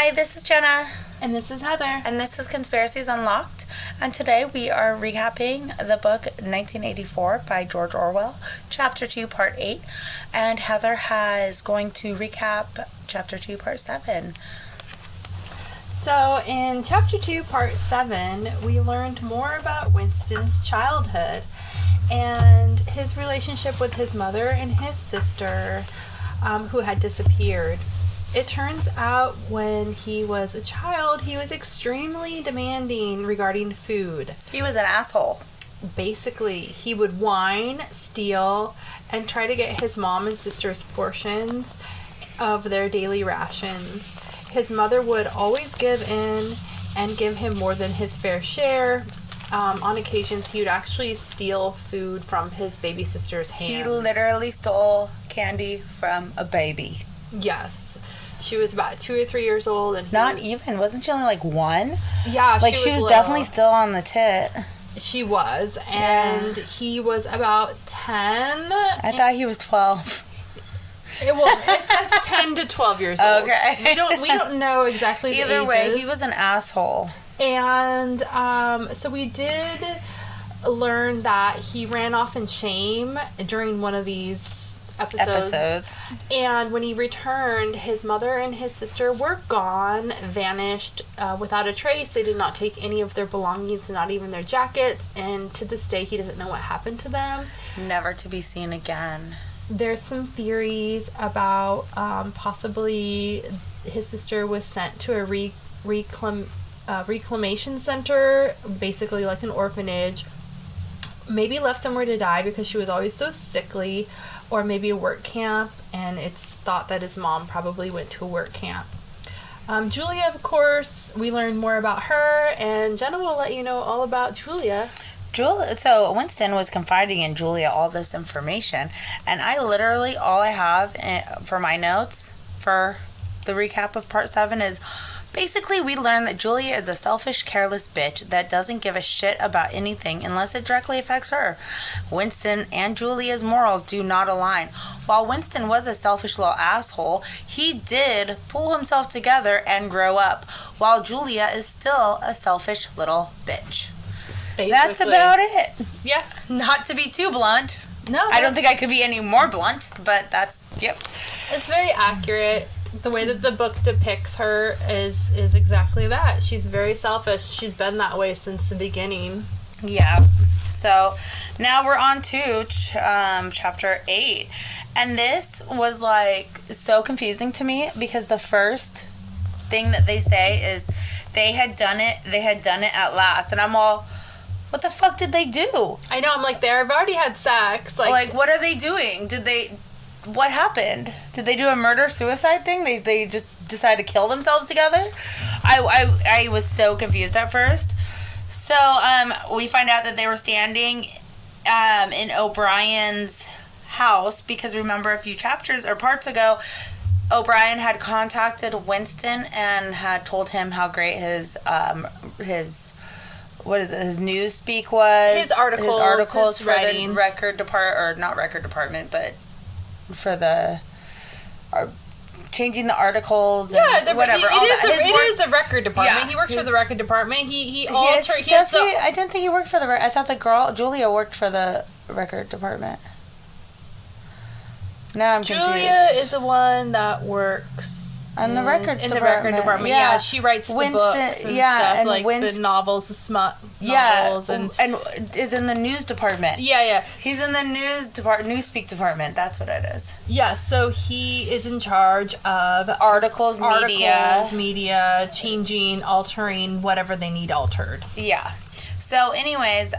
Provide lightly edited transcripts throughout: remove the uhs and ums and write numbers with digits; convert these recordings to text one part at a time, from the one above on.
Hi, this is Jenna. And this is Heather. And this is Conspiracies Unlocked. And today we are recapping the book 1984 by George Orwell, Chapter 2, Part 8. And Heather is going to recap Chapter 2, Part 7. So in Chapter 2, Part 7, we learned more about Winston's childhood and his relationship with his mother and his sister, who had disappeared. It turns out when he was a child, he was extremely demanding regarding food. He was an asshole. Basically, he would whine, steal, and try to get his mom and sister's portions of their daily rations. His mother would always give in and give him more than his fair share. On occasions, he would actually steal food from his baby sister's hands. He literally stole candy from a baby. Yes. She was about 2 or 3 years old. And Wasn't she only like 1? Yeah, she was definitely still on the tit. She was, and he was about 10. I thought he was 12. It says 10 to 12 years old. Okay. We don't know exactly the Either way, ages. he was an asshole. And so we did learn that he ran off in shame during one of these episodes. And when he returned, his mother and his sister were gone, vanished, without a trace. They did not take any of their belongings, not even their jackets. And to this day, he doesn't know what happened to them. Never to be seen again. There's some theories about possibly his sister was sent to a reclamation center, basically like an orphanage. Maybe left somewhere to die because she was always so sickly, or maybe a work camp, and it's thought that his mom probably went to a work camp. Julia, of course, we learned more about her, and Jenna will let you know all about Julia. So Winston was confiding in Julia all this information, and all I have for my notes for the recap of Part 7 is basically we learned that Julia is a selfish, careless bitch that doesn't give a shit about anything unless it directly affects her. Winston and Julia's morals do not align. While Winston was a selfish little asshole, he did pull himself together and grow up, while Julia is still a selfish little bitch. Basically. That's about it. Yeah. Not to be too blunt. No. I don't think I could be any more blunt, but yep. It's very accurate. The way that the book depicts her is exactly that. She's very selfish. She's been that way since the beginning. Yeah. So now we're on to chapter 8. And this was so confusing to me because the first thing that they say is they had done it at last. And I'm all, what the fuck did they do? I know, I'm like, they've already had sex. What are they doing? What happened? Did they do a murder-suicide thing? They just decided to kill themselves together? I was so confused at first. So, we find out that they were standing in O'Brien's house because remember a few chapters or parts ago, O'Brien had contacted Winston and had told him how great his news speak was. His articles for the record department, or not record department, but for the changing the articles and whatever. It is a record department. Yeah, he works for the record department. I didn't think he worked for the I thought the girl Julia worked for the record department. Now I'm confused. Julia is the one that works in the record department. Yeah, she writes the books and stuff, and the novels, the smut novels, and is in the news department. Yeah. He's in the newspeak department. That's what it is. Yeah, so he is in charge of articles, media, changing, altering whatever they need altered. Yeah. So, anyways,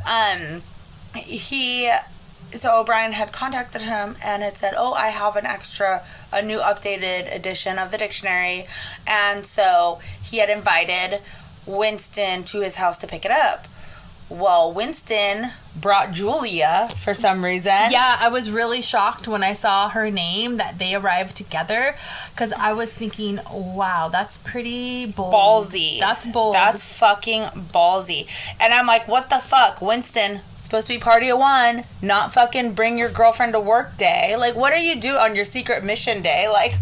So O'Brien had contacted him and had said, I have a new updated edition of the dictionary. And so he had invited Winston to his house to pick it up. Well, Winston brought Julia for some reason. Yeah, I was really shocked when I saw her name that they arrived together, because I was thinking, wow, that's pretty bold. Ballsy. That's bold. That's fucking ballsy. And I'm like, what the fuck? Winston, supposed to be party of one, not fucking bring your girlfriend to work day. Like, what are you doing on your secret mission day? Like,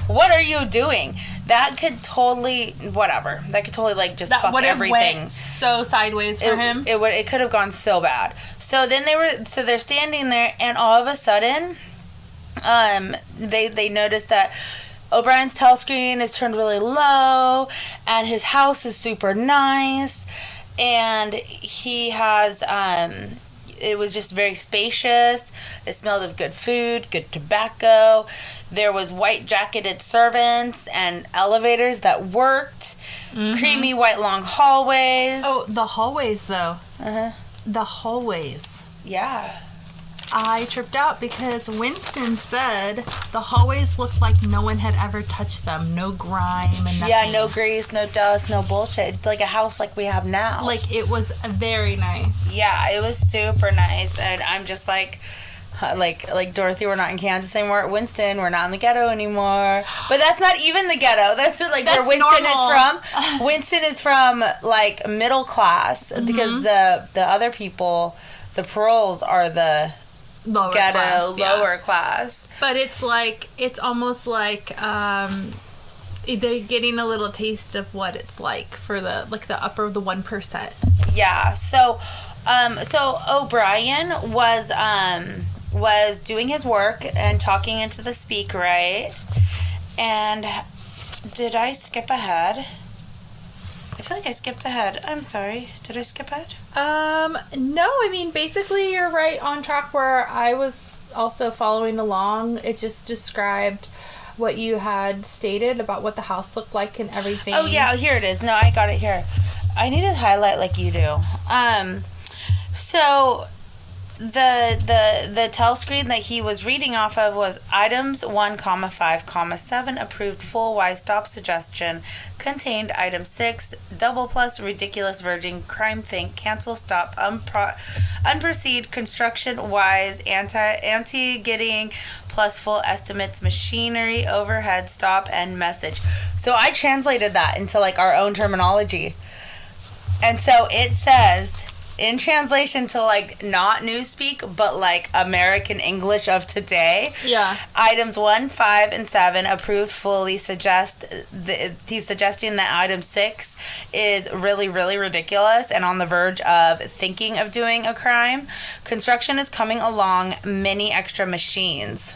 what are you doing? That could totally, whatever. That could totally, like, just that fuck everything. Went so sideways for him. It could have gone so bad. So then they're standing there, and all of a sudden, they notice that O'Brien's telescreen is turned really low, and his house is super nice, and he has, it was just very spacious. It smelled of good food, good tobacco. There was white-jacketed servants and elevators that worked. Mm-hmm. Creamy white long hallways. Oh, the hallways, though. Uh-huh. The hallways. Yeah. I tripped out because Winston said the hallways looked like no one had ever touched them. No grime and nothing. Yeah, no grease, no dust, no bullshit. It's like a house like we have now. Like, it was very nice. Yeah, it was super nice. And I'm just like Dorothy, we're not in Kansas anymore. Winston, we're not in the ghetto anymore. But that's not even the ghetto. That's like where Winston normal. is from. Winston is from like middle class, mm-hmm. because the other people, the perils, are the lower ghetto, class, lower class. But it's almost like they're getting a little taste of what it's like for the upper of the 1%. Yeah. So O'Brien was doing his work and talking into the speak, right? And did I skip ahead? I feel like I skipped ahead. I'm sorry. Did I skip ahead? No, I mean, basically you're right on track where I was also following along. It just described what you had stated about what the house looked like and everything. Oh, yeah, here it is. No, I got it here. I need to highlight like you do. So the telescreen that he was reading off of was items 1,5,7 approved full wise stop suggestion contained item 6 double plus ridiculous virgin crime think cancel stop unproceed construction wise anti getting plus full estimates machinery overhead stop and message. So I translated that into like our own terminology, and so it says, in translation to like not newspeak but like American English of today, yeah, items 1, 5, and 7 approved fully he's suggesting that item 6 is really, really ridiculous and on the verge of thinking of doing a crime. Construction is coming along, many extra machines.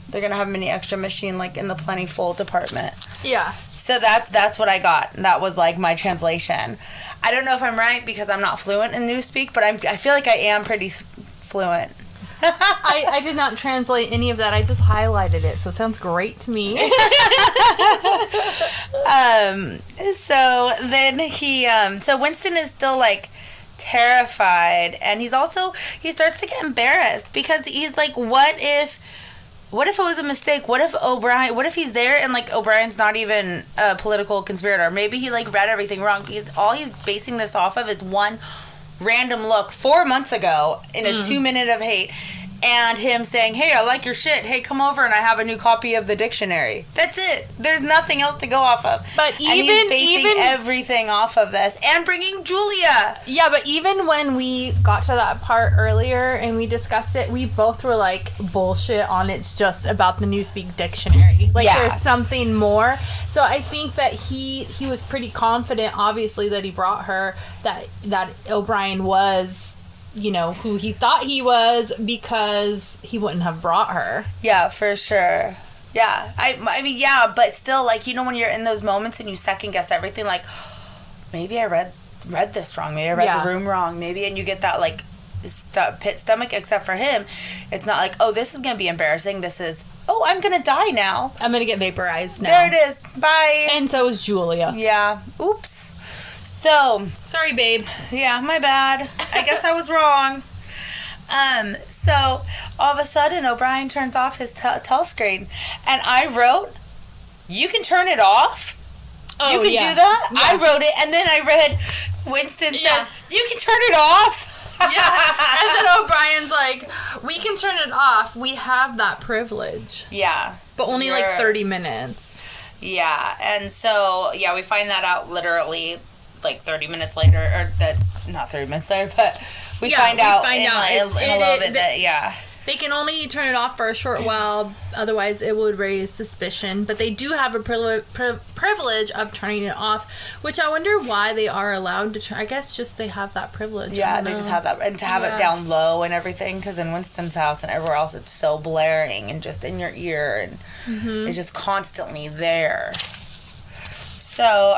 They're gonna have many extra machine like in the plentiful department. Yeah. So that's what I got. That was like my translation. I don't know if I'm right because I'm not fluent in newspeak, but I feel like I am pretty fluent. I did not translate any of that. I just highlighted it, so it sounds great to me. So then so Winston is still like terrified, and he starts to get embarrassed because he's like, what if it was a mistake? What if he's there and like O'Brien's not even a political conspirator? Maybe he like read everything wrong, because all he's basing this off of is one random look 4 months ago in a 2 minute of hate, and him saying, hey, I like your shit, hey, come over and I have a new copy of the dictionary. That's it. There's nothing else to go off of. But and he's basing everything off of this and bringing Julia. Yeah, but even when we got to that part earlier and we discussed it, we both were like, bullshit on it's just about the Newspeak dictionary. Like, there's something more. So I think that he was pretty confident, obviously, that he brought her, that O'Brien was, you know, who he thought he was, because he wouldn't have brought her. Yeah, for sure. Yeah. I mean, yeah, but still, like, you know, when you're in those moments and you second guess everything, like, maybe I read this wrong. Maybe I read the room wrong. Maybe, and you get that, like, pit stomach, except for him. It's not like, oh, this is going to be embarrassing. This is, oh, I'm going to die now. I'm going to get vaporized now. There it is. Bye. And so is Julia. Yeah. Oops. So. Sorry, babe. Yeah, my bad. I guess I was wrong. So all of a sudden O'Brien turns off his telescreen, and I wrote, you can turn it off? Oh, you can do that? Yeah. I wrote it, and then I read Winston says, you can turn it off? Yeah. And then O'Brien's like, we can turn it off. We have that privilege. Yeah. But only like 30 minutes. Yeah. And so, yeah, we find that out literally like 30 minutes later. Or not 30 minutes later, but we find out in a little bit that, yeah. They can only turn it off for a short while, otherwise it would raise suspicion. But they do have a privilege of turning it off, which I wonder why they are allowed to turn. I guess just they have that privilege. Yeah, they just have that. And to have it down low and everything, because in Winston's house and everywhere else, it's so blaring and just in your ear, and it's just constantly there. So,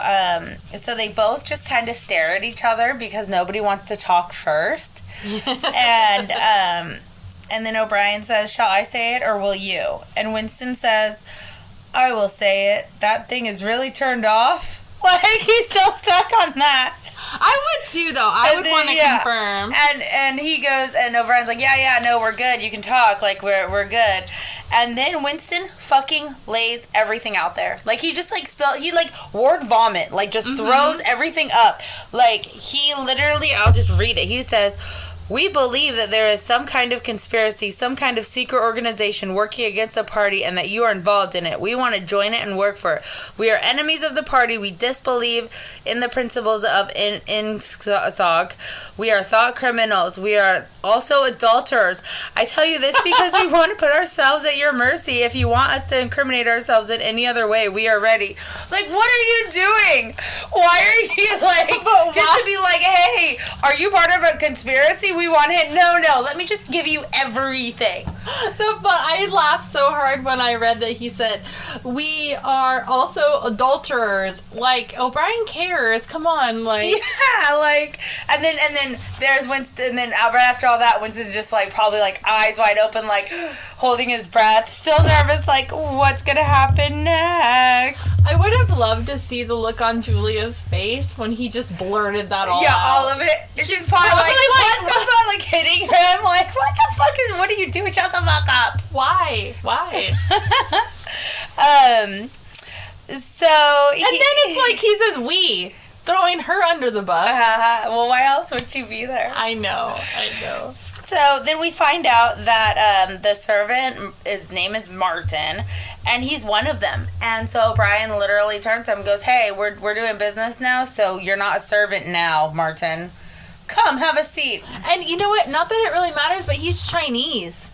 so they both just kind of stare at each other because nobody wants to talk first. And then O'Brien says, shall I say it or will you? And Winston says, I will say it. That thing is really turned off. Like, he's still stuck on that. I would too, though. I would want to confirm. And he goes, and O'Brien's like, yeah, no, we're good. You can talk. Like, we're good. And then Winston fucking lays everything out there. Like, he just, like, he, like, word vomit. Like, just throws everything up. Like, he literally, I'll just read it. He says, we believe that there is some kind of conspiracy, some kind of secret organization working against the party, and that you are involved in it. We want to join it and work for it. We are enemies of the party. We disbelieve in the principles of INSOG. We are thought criminals. We are also adulterers. I tell you this because we want to put ourselves at your mercy. If you want us to incriminate ourselves in any other way, we are ready. Like, what are you doing? Why are you, like, just to be like, hey, are you part of a conspiracy? We want it. No, let me just give you everything. But I laughed so hard when I read that he said, we are also adulterers. Like, O'Brien cares. Come on, like. Yeah, like, and then there's Winston, and then right after all that, Winston's just, like, probably, like, eyes wide open, like, holding his breath, still nervous, like, what's gonna happen next? I would have loved to see the look on Julia's face when he just blurted that all out. Yeah, all of it. She's probably like, what the fuck? Like, hitting him, like, what are you doing? Shut the fuck up. Why? So... And then it's like he says we, throwing her under the bus. Well, why else would she be there? I know. So then we find out that the servant, his name is Martin, and he's one of them. And so O'Brien literally turns to him and goes, hey, we're doing business now, so you're not a servant now, Martin. Come, have a seat. And you know what? Not that it really matters, but he's Chinese.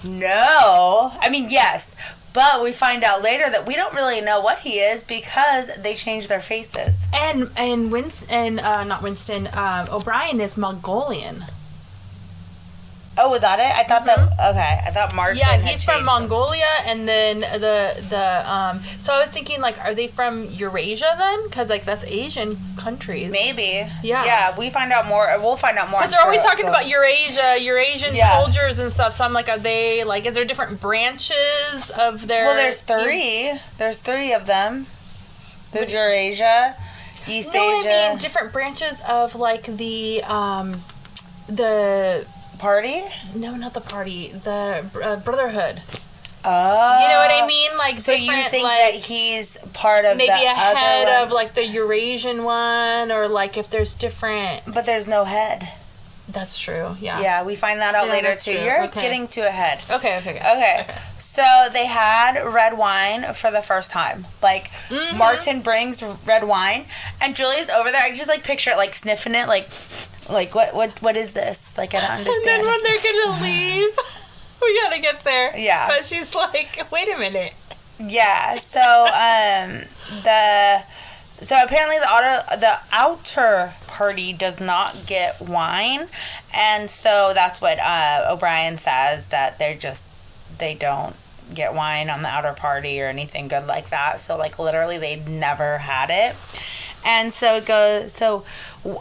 No. I mean, yes. But we find out later that we don't really know what he is because they changed their faces. And O'Brien is Mongolian. Oh, was that it? I thought I thought Martin. Yeah, he's from Mongolia, and then so I was thinking, like, are they from Eurasia then? Because, like, that's Asian countries. Maybe. Yeah. Yeah, we'll find out more. Because are we talking about Eurasian soldiers and stuff? So I'm like, are they, like, is there different branches of their... Well, there's three. There's three of them. There's Eurasia, East Asia. I mean different branches of, like, the party? No, not the party. The Brotherhood. Oh. You know what I mean? Like, so you think that he's part of maybe the a head other one? of, like, the Eurasian one, or, like, if there's different... But there's no head. That's true, yeah. Yeah, we find that out later, too. True. You're getting to a head. Okay. So they had red wine for the first time. Like, Martin brings red wine, and Julia's over there. I just, like, picture it, like, sniffing it, like what is this? Like, I don't understand. And then when they're gonna leave, we gotta get there. Yeah. But she's like, wait a minute. Yeah, so, So apparently the outer party does not get wine, and so that's what O'Brien says, that they don't get wine on the outer party or anything good like that. So, like, literally they never had it. And so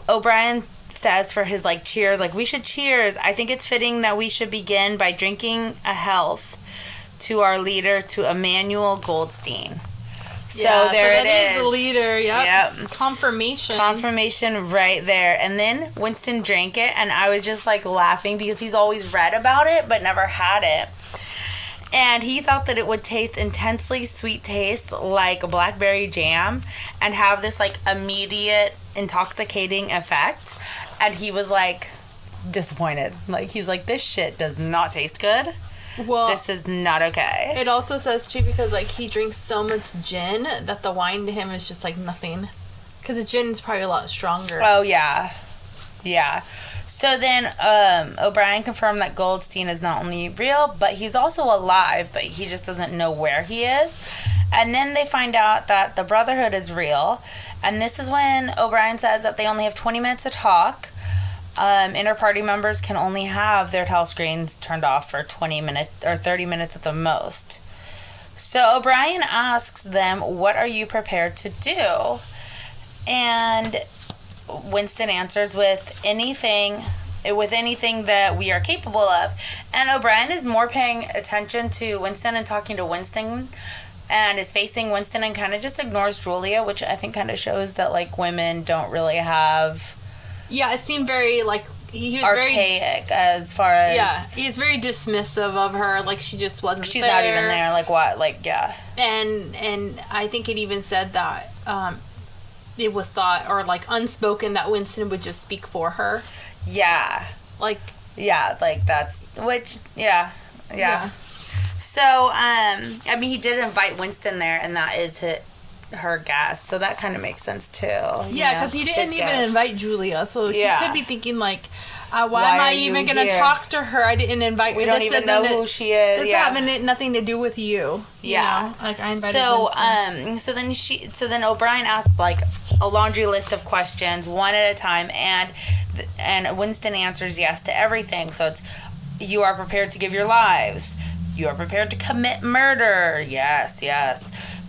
O'Brien says for his, like, cheers, like, we should cheers. I think it's fitting that we should begin by drinking a health to our leader, to Emmanuel Goldstein. So there it is. He's the leader, yep. Confirmation right there. And then Winston drank it, and I was just, like, laughing because he's always read about it but never had it. And he thought that it would taste intensely sweet taste like blackberry jam and have this, like, immediate intoxicating effect. And he was like, disappointed. Like, he's like, this shit does not taste good. Well, this is not okay. It also says, too, because, like, he drinks so much gin that the wine to him is just, like, nothing. Because the gin is probably a lot stronger. Oh, yeah. Yeah. So then O'Brien confirmed that Goldstein is not only real, but he's also alive, but he just doesn't know where he is. And then they find out that the Brotherhood is real. And this is when O'Brien says that they only have 20 minutes to talk. Inter-party members can only have their telescreens turned off for 20 minutes or 30 minutes at the most. So O'Brien asks them, what are you prepared to do? And Winston answers with anything that we are capable of. And O'Brien is more paying attention to Winston and talking to Winston and is facing Winston and kind of just ignores Julia, which I think kind of shows that, like, women don't really have... Yeah, it seemed very, like, he was archaic as far as... Yeah, he's very dismissive of her, like, she just wasn't She's there. not even there, like, what? Like, yeah. And I think it even said that it was thought, or, like, unspoken, that Winston would just speak for her. Yeah. Like... Yeah, like, that's... Which, yeah. So, I mean, he did invite Winston there, and that is her guest, so that kind of makes sense, too. Yeah, because he didn't even invite Julia, so he could be thinking, like, why am I even going to talk to her? I didn't invite her. We don't even know who she is. This having nothing to do with you. Yeah. You know? Like, I invited Winston. So then O'Brien asked, like, a laundry list of questions, one at a time, and Winston answers yes to everything. So it's, you are prepared to give your lives. You are prepared to commit murder. Yes.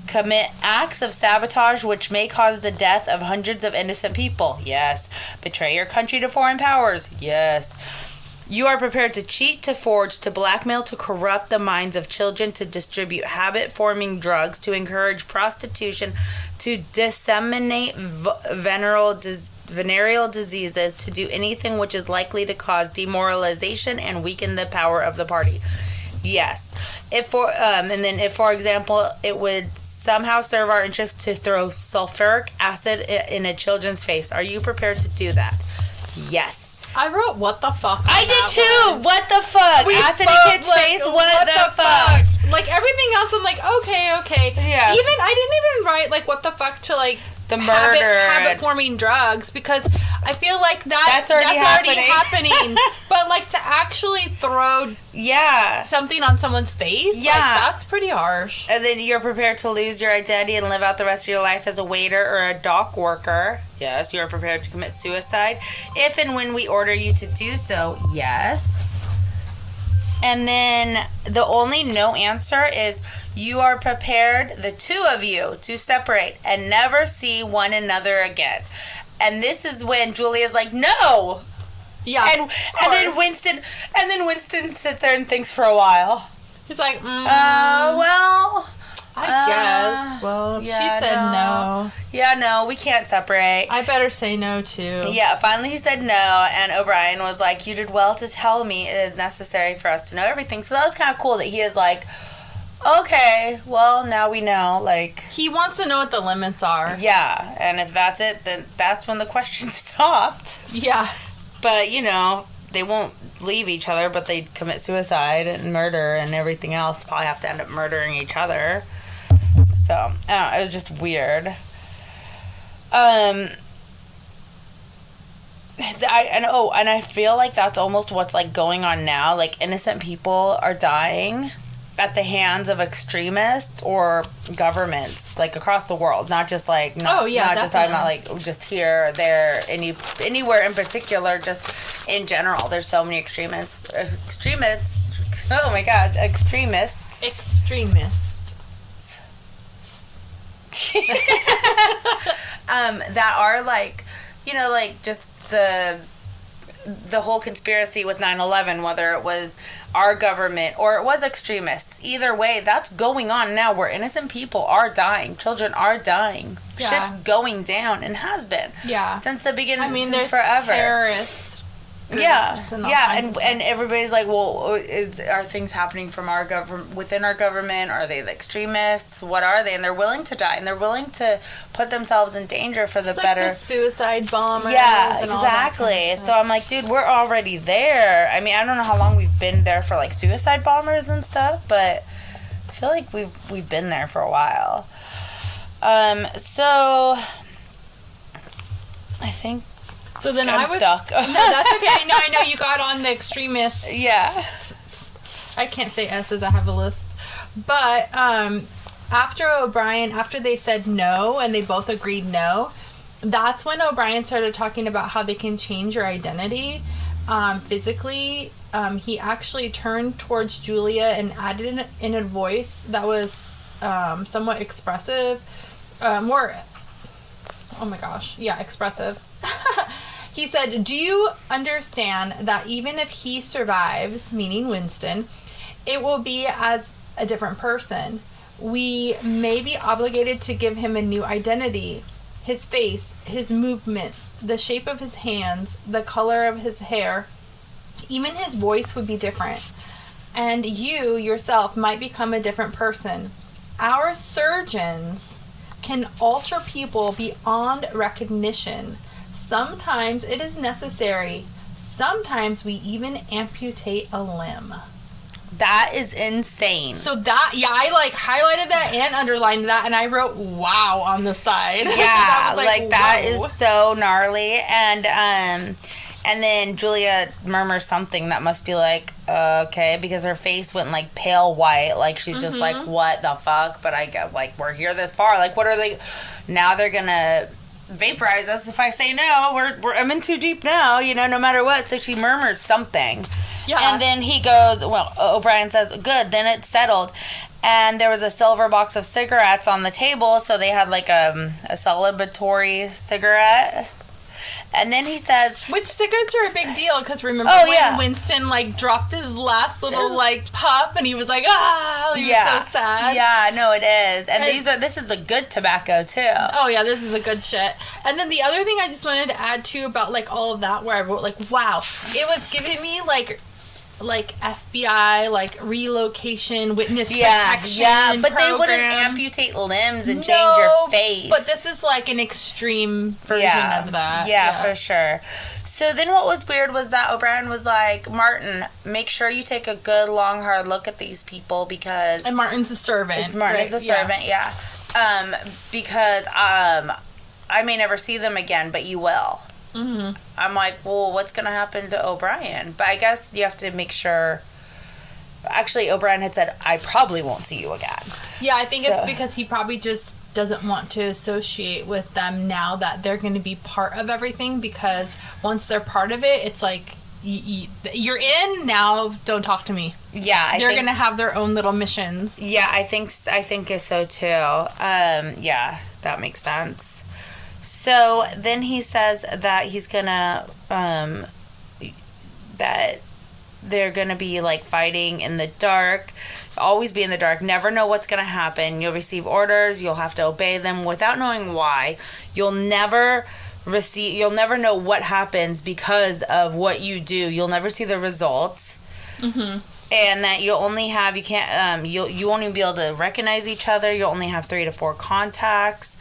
Commit acts of sabotage which may cause the death of hundreds of innocent people. Yes. Betray your country to foreign powers. Yes. You are prepared to cheat, to forge, to blackmail, to corrupt the minds of children, to distribute habit-forming drugs, to encourage prostitution, to disseminate venereal diseases, to do anything which is likely to cause demoralization and weaken the power of the party. Yes. If for example, it would somehow serve our interest to throw sulfuric acid in a children's face. Are you prepared to do that? Yes. I wrote, what the fuck? I did too. One. What the fuck? Acid in a kid's face? What the fuck? Like, everything else, I'm like, okay. Yeah. Even, I didn't even write, like, what the fuck to, like, the murder. Habit-forming drugs, because I feel like that's already happening. But, like, to actually throw something on someone's face, like, that's pretty harsh. And then you're prepared to lose your identity and live out the rest of your life as a waiter or a dock worker. Yes. You're prepared to commit suicide if and when we order you to do so. Yes. And then the only no answer is you are prepared, the two of you, to separate and never see one another again. And this is when Julia's like, no. Yeah. And then Winston sits there and thinks for a while. He's like, well, I guess. Well, she said no. Yeah, no, we can't separate. I better say no, too. Yeah, finally he said no, and O'Brien was like, you did well to tell me it is necessary for us to know everything. So that was kind of cool that he is like, okay, well, now we know, like... He wants to know what the limits are. Yeah, and if that's it, then that's when the question stopped. Yeah. But, you know, they won't leave each other, but they commit suicide and murder and everything else. Probably have to end up murdering each other. So, I don't know, it was just weird. And I feel like that's almost what's, like, going on now. Like, innocent people are dying at the hands of extremists or governments, like, across the world. Not just, like, not just talking about, like, just here or there, anywhere in particular, just in general. There's so many extremists. Oh, my gosh, extremists. That are, like, you know, like, just the whole conspiracy with 9/11, whether it was our government or it was extremists. Either way, that's going on now where innocent people are dying. Children are dying. Yeah. Shit's going down and has been. Yeah. Since the beginning, I mean, since forever. Terrorists groups and everybody's like, well, are things happening from our government, within our government? Are they the extremists? What are they? And they're willing to die, and they're willing to put themselves in danger for the better. Like the suicide bombers. Yeah, and exactly. All that kind of so I'm like, dude, we're already there. I mean, I don't know how long we've been there for like suicide bombers and stuff, but I feel like we've been there for a while. So I think. So then I'm stuck. No, that's okay. I know you got on the extremists. Yeah. I can't say S's. I have a lisp. But after they said no and they both agreed no, that's when O'Brien started talking about how they can change your identity physically. He actually turned towards Julia and added in a voice that was somewhat expressive. Expressive. He said, "Do you understand that even if he survives, meaning Winston, it will be as a different person? We may be obligated to give him a new identity. His face, his movements, the shape of his hands, the color of his hair, even his voice would be different. And you yourself might become a different person. Our surgeons can alter people beyond recognition. Sometimes it is necessary. Sometimes we even amputate a limb." That is insane. So I highlighted that and underlined that, and I wrote "wow" on the side. Yeah, that whoa. is so gnarly. And then Julia murmurs something that must be like, okay, because her face went like pale white, like she's just like, what the fuck? But I get like, we're here this far. Like, what are they? Now they're gonna vaporize us if I say no. I'm in too deep now, no matter what. So she murmurs something. Yeah. And then he goes, O'Brien says, good, then it's settled. And there was a silver box of cigarettes on the table, so they had like a celebratory cigarette. And then he says... Which cigarettes are a big deal, because remember when Winston, dropped his last little, puff, and he was like, he was so sad. Yeah, no, it is. And this is the good tobacco, too. Oh, yeah, this is the good shit. And then the other thing I just wanted to add, too, about, all of that, where I wrote, wow, it was giving me, FBI, relocation, witness protection. Yeah, but they wouldn't amputate limbs and change your face. But this is an extreme version of that. Yeah, for sure. So then what was weird was that O'Brien was like, Martin, make sure you take a good, long, hard look at these people because... And Martin's a servant. Martin's a servant, yeah. Because I may never see them again, but you will. Mm-hmm. I'm like, well, what's going to happen to O'Brien? But I guess you have to make sure... Actually, O'Brien had said, I probably won't see you again. Yeah, I think it's because he probably just doesn't want to associate with them now that they're going to be part of everything, because once they're part of it, it's like, you're in, now don't talk to me. Yeah, they're going to have their own little missions. Yeah, I think so too. Yeah, that makes sense. So then he says that he's gonna, that they're gonna be fighting in the dark, always be in the dark, never know what's gonna happen. You'll receive orders, you'll have to obey them without knowing why. You'll never know what happens because of what you do. You'll never see the results. Mm-hmm. And that you won't even be able to recognize each other. You'll only have 3 to 4 contacts.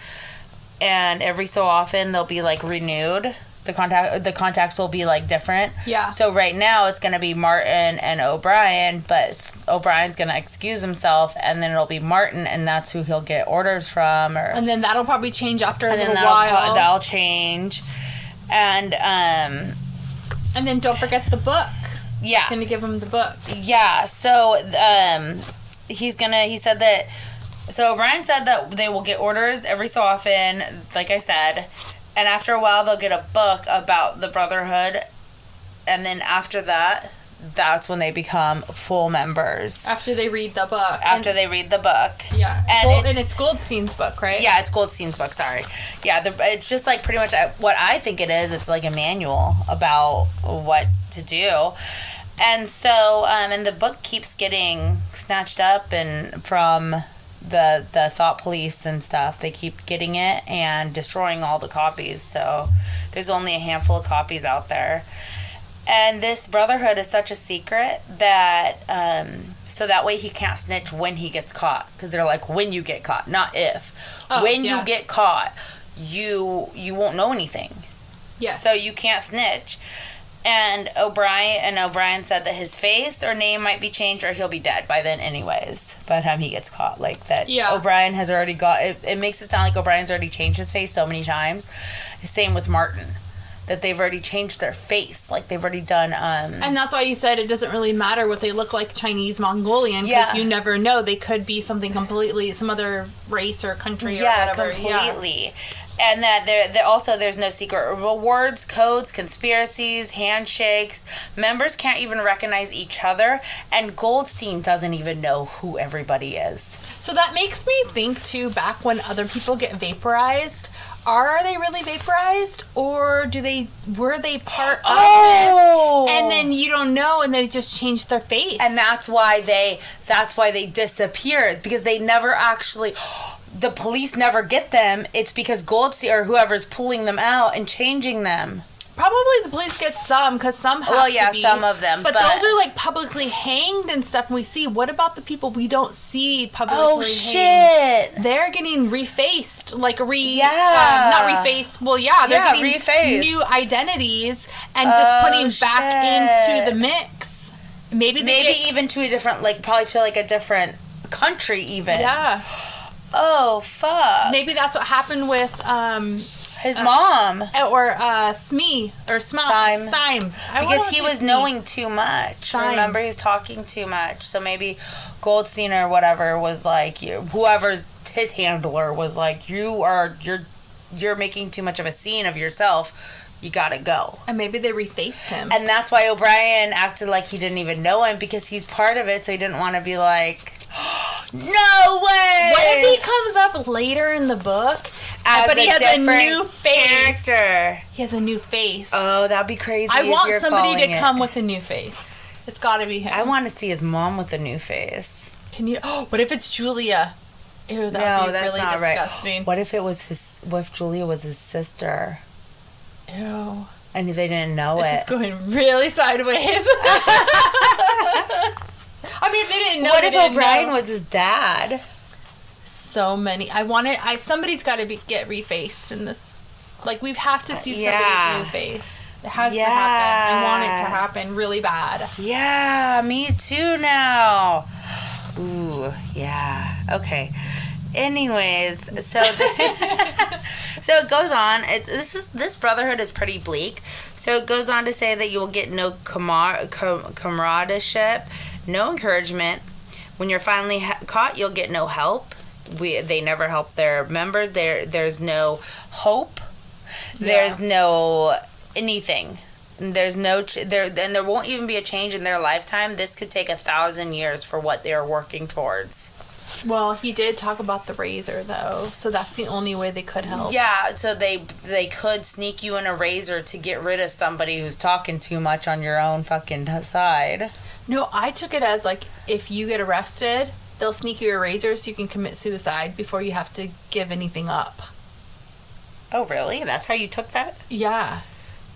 And every so often they'll be renewed. The contacts will be different. Yeah. So right now it's gonna be Martin and O'Brien, but O'Brien's gonna excuse himself, and then it'll be Martin, and that's who he'll get orders from. And then that'll probably change after a little while. That'll change, and then don't forget the book. Yeah. He's gonna give him the book. Yeah. So he said that. So O'Brien said that they will get orders every so often, like I said, and after a while they'll get a book about the Brotherhood, and then after that, that's when they become full members. After they read the book. Yeah. And it's Goldstein's book, right? Yeah, it's Goldstein's book, sorry. Yeah, it's just pretty much what I think it is. It's a manual about what to do. And so, and the book keeps getting snatched up and from... the thought police and stuff, they keep getting it and destroying all the copies, so there's only a handful of copies out there. And this brotherhood is such a secret that, so that way he can't snitch when he gets caught. Because they're like, when you get caught, not if. When you get caught, you won't know anything. Yes. So you can't snitch. And O'Brien said that his face or name might be changed or he'll be dead by then anyways, by the time he gets caught. Like that O'Brien has already got, it makes it sound like O'Brien's already changed his face so many times. Same with Martin. That they've already changed their face. Like they've already done, And that's why you said it doesn't really matter what they look like, Chinese, Mongolian, because you never know. They could be something completely, some other race or country or whatever. Completely. Yeah. And that there's no secret rewards, codes, conspiracies, handshakes. Members can't even recognize each other, and Goldstein doesn't even know who everybody is. So that makes me think too. Back when other people get vaporized, are they really vaporized, or were they part of this? And then you don't know, and they just changed their face. And that's why they disappeared, because they never actually. The police never get them. It's because Goldstein or whoever's pulling them out and changing them. Probably the police get some, because some have to be. Some of them. But those are like publicly hanged and stuff. And we see. What about the people we don't see publicly hanged? Shit. They're getting refaced. Like not refaced. Well, they're getting refaced. New identities and just putting back into the mix. Maybe even to a different, like probably to like a different country even. Yeah. Oh, fuck. Maybe that's what happened with his mom. Or Smee. Or Syme. Because he was knowing too much. Syme. Remember, he's talking too much. So maybe Goldstein or whatever was like, whoever's his handler was like, you're making too much of a scene of yourself. You gotta go. And maybe they refaced him. And that's why O'Brien acted like he didn't even know him, because he's part of it, so he didn't want to be like, no way! What if he comes up later in the book, but he has a new face? Character. He has a new face. Oh, that'd be crazy. I want somebody to come with a new face. It's gotta be him. I want to see his mom with a new face. Can you? Oh, what if it's Julia? Ew, that'd be really disgusting. Right. What if Julia was his sister? Ew. And they didn't know This is going really sideways. I mean, if they didn't know. What if O'Brien was his dad? So many. Somebody's got to get refaced in this. Like, we have to see somebody's new face. It has to happen. I want it to happen really bad. Yeah, me too now. Ooh, yeah. Okay. Anyways, so so it goes on. This brotherhood is pretty bleak. So it goes on to say that you will get no comradeship, no encouragement. When you're finally caught, you'll get no help. They never help their members. There's no hope. There's no anything. There's no and there won't even be a change in their lifetime. This could take 1,000 years for what they're working towards. Well, he did talk about the razor, though, so that's the only way they could help. Yeah, so they could sneak you in a razor to get rid of somebody who's talking too much on your own fucking side. No, I took it as, like, if you get arrested, they'll sneak you a razor so you can commit suicide before you have to give anything up. Oh, really? That's how you took that? Yeah.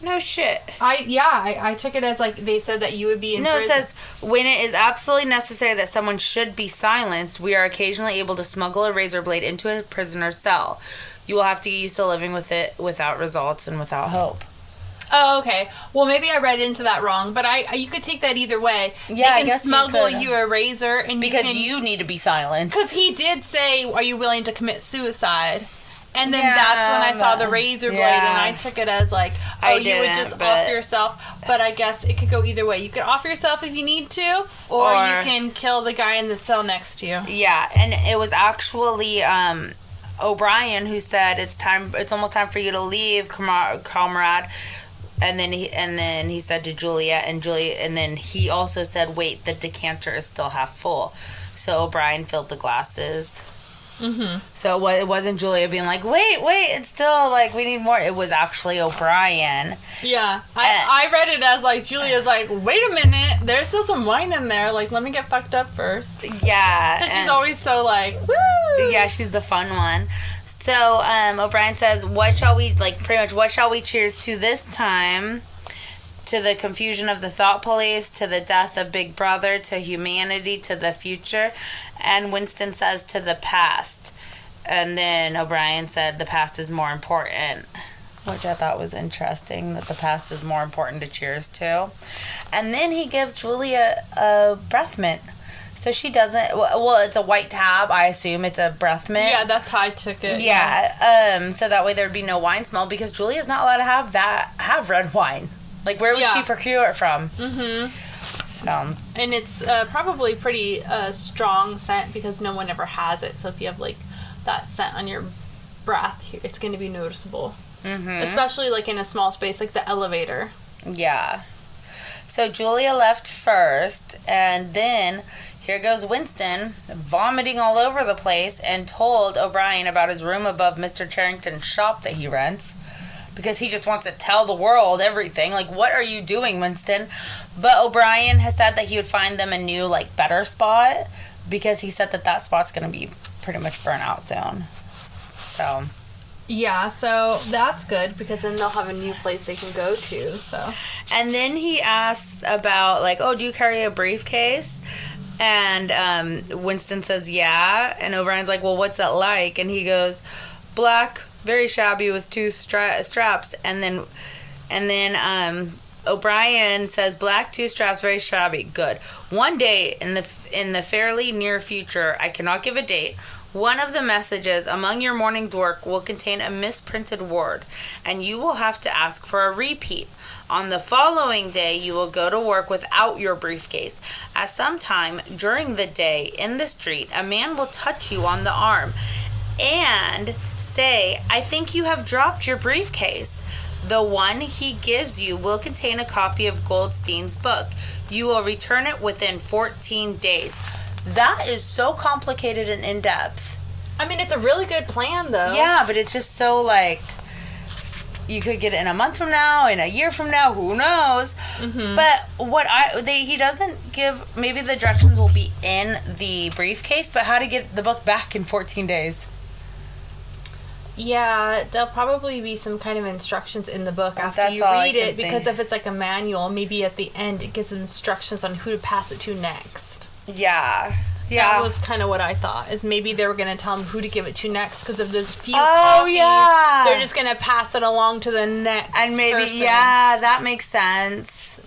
No shit. I took it as, like, they said that you would be in prison. It says, when it is absolutely necessary that someone should be silenced, we are occasionally able to smuggle a razor blade into a prisoner's cell. You will have to get used to living with it without results and without hope. Oh, okay. Well, maybe I read into that wrong, but you could take that either way. Yeah, they can smuggle you a razor, and because you need to be silenced. Because he did say, "Are you willing to commit suicide?" And then that's when I saw the razor blade, and I took it as like, you would just off yourself. But I guess it could go either way. You could off yourself if you need to, or you can kill the guy in the cell next to you. Yeah, and it was actually O'Brien who said it's almost time for you to leave, comrade. And then he said to Julia, and then he also said, wait, the decanter is still half full. So O'Brien filled the glasses. Mm-hmm. So it wasn't Julia being like, wait, it's still, like, we need more. It was actually O'Brien. Yeah. I read it as, like, Julia's like, wait a minute, there's still some wine in there. Like, let me get fucked up first. Yeah. Because she's always so, like, woo! Yeah, she's the fun one. So O'Brien says, what shall we cheers to this time? to the confusion of the thought police, to the death of Big Brother, to humanity, to the future. And Winston says to the past. And then O'Brien said the past is more important, which I thought was interesting, that the past is more important to cheers to. And then he gives Julia a breath mint. So she doesn't, well, it's a white tab. I assume it's a breath mint. Yeah, that's how I took it. Yeah. So that way there'd be no wine smell, because Julia's not allowed to have red wine. Like, where would she procure it from? Mm-hmm. So. And it's probably pretty strong scent, because no one ever has it. So if you have, like, that scent on your breath, it's going to be noticeable. Mm-hmm. Especially, like, in a small space, like the elevator. Yeah. So Julia left first, and then here goes Winston, vomiting all over the place, and told O'Brien about his room above Mr. Charrington's shop that he rents, because he just wants to tell the world everything. Like, what are you doing, Winston? But O'Brien has said that he would find them a new, like, better spot, because he said that spot's going to be pretty much burnt out soon. So... yeah, so that's good, because then they'll have a new place they can go to, so. And then he asks about, like, oh, do you carry a briefcase? And Winston says, yeah. And O'Brien's like, well, what's that like? And he goes, black, very shabby with two straps. And then O'Brien says, black, two straps, very shabby. Good. One day in the fairly near future, I cannot give a date, one of the messages among your morning's work will contain a misprinted word, and you will have to ask for a repeat. On the following day, you will go to work without your briefcase. At some time during the day in the street, a man will touch you on the arm and say, I think you have dropped your briefcase. The one he gives you will contain a copy of Goldstein's book. You will return it within 14 days. That is so complicated and in-depth. I mean, it's a really good plan, though. Yeah, but it's just so, like, you could get it in a month from now, in a year from now, who knows? Mm-hmm. But he doesn't give, maybe the directions will be in the briefcase, but how to get the book back in 14 days. Yeah, there'll probably be some kind of instructions in the book after you read it, because if it's like a manual, maybe at the end it gives instructions on who to pass it to next. Yeah. That was kind of what I thought, is maybe they were going to tell them who to give it to next, because if there's few copies, they're just going to pass it along to the next and maybe, person. Yeah, that makes sense.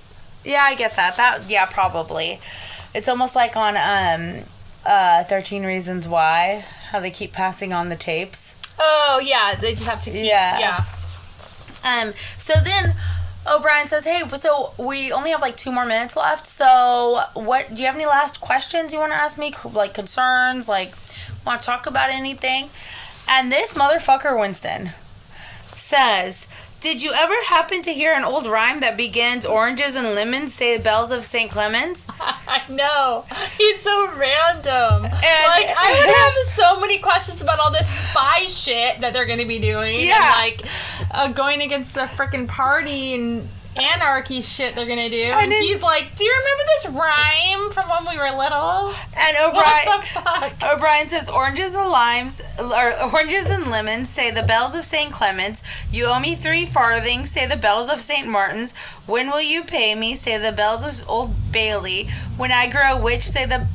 Yeah, I get that. Yeah, probably. It's almost like on 13 Reasons Why, how they keep passing on the tapes. Oh, yeah, they just have to keep, yeah. So then O'Brien says, hey, so we only have like 2 more minutes left, so do you have any last questions you want to ask me, like concerns, like want to talk about anything? And this motherfucker Winston says, did you ever happen to hear an old rhyme that begins, oranges and lemons say the bells of St. Clements? I know. He's so random. And I would have so many questions about all this spy shit that they're going to be doing. Yeah. And, going against the freaking party and anarchy shit they're going to do. And he's like, do you remember this rhyme from when we were little? And O'Brien says, oranges and lemons say the bells of St. Clements. You owe me 3 farthings, say the bells of St. Martin's. When will you pay me, say the bells of Old Bailey. When I grow rich, say the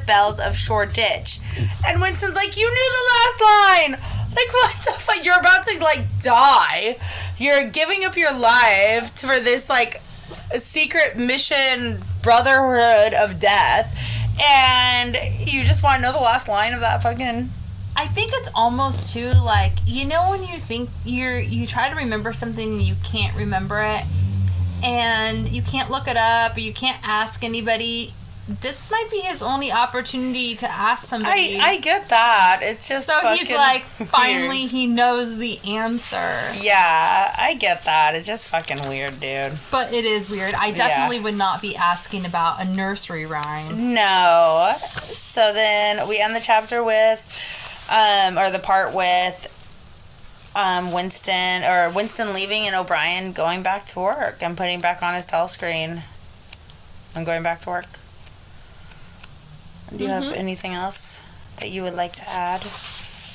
bells of Shoreditch. And Winston's like, you knew the last line. Like, what the fuck? You're about to, like, die. You're giving up your life for this, like, secret mission brotherhood of death. And you just want to know the last line of that fucking... I think it's almost, too, like, you know when you think you try to remember something and you can't remember it, and you can't look it up, or you can't ask anybody. This might be his only opportunity to ask somebody. I get that. It's just so he's like, finally he knows the answer. Yeah, I get that. It's just fucking weird, dude. But it is weird. I definitely would not be asking about a nursery rhyme. No. So then we end the chapter with, or the part with Winston leaving and O'Brien going back to work and putting back on his telescreen and going back to work. Do you have anything else that you would like to add?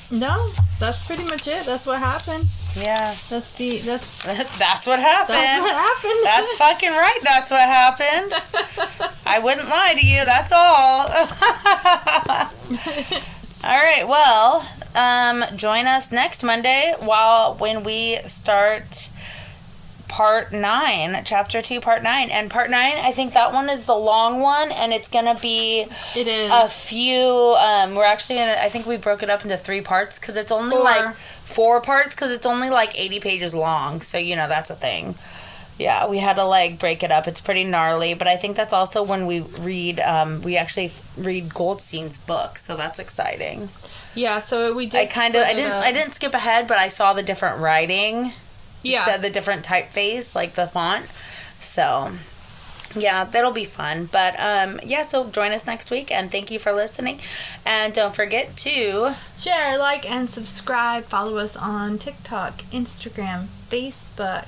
No, that's pretty much it. That's what happened. Yeah. That's what happened. That's what happened. That's fucking right. That's what happened. I wouldn't lie to you. That's all. All right. Well, join us next Monday when we start Part 9, Chapter 2, Part 9. And Part 9, I think that one is the long one, and it's going to be a few, we're actually going to, I think we broke it up into 3 parts, because it's only 4 parts, because it's only 80 pages long, so, that's a thing. Yeah, we had to, break it up. It's pretty gnarly, but I think that's also when we we actually read Goldstein's book, so that's exciting. Yeah, so we did. I didn't skip ahead, but I saw the different writing. Yeah. Said the different typeface, the font. So, yeah, that'll be fun. But, so join us next week, and thank you for listening. And don't forget to share, like, and subscribe. Follow us on TikTok, Instagram, Facebook,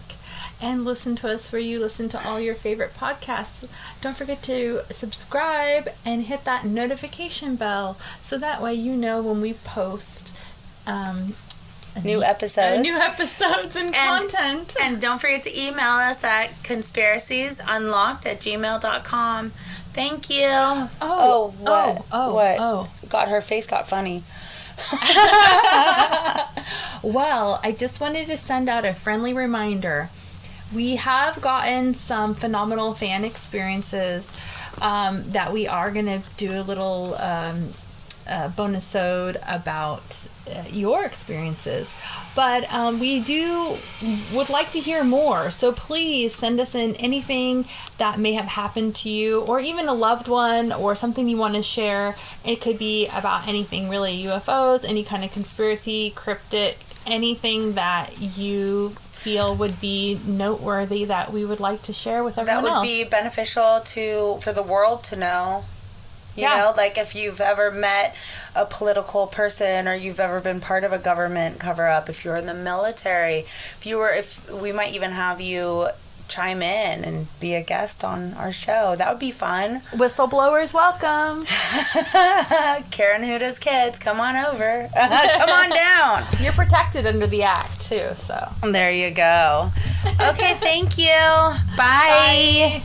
and listen to us where you listen to all your favorite podcasts. Don't forget to subscribe and hit that notification bell so that way you know when we post new episodes and content. And don't forget to email us at conspiraciesunlocked@gmail.com. Thank you. What? God, her face got funny. Well, I just wanted to send out a friendly reminder. We have gotten some phenomenal fan experiences that we are going to do a little bonus-ode about your experiences, but we would like to hear more, so please send us in anything that may have happened to you, or even a loved one, or something you want to share. It could be about anything really, UFOs, any kind of conspiracy, cryptic, anything that you feel would be noteworthy that we would like to share with everyone else. That would be beneficial for the world to know. You know, if you've ever met a political person, or you've ever been part of a government cover-up, if you're in the military, if we might even have you chime in and be a guest on our show. That would be fun. Whistleblowers welcome. Karen Huda's kids, come on over. Come on down. You're protected under the act too, so. There you go. Okay, thank you. Bye. Bye.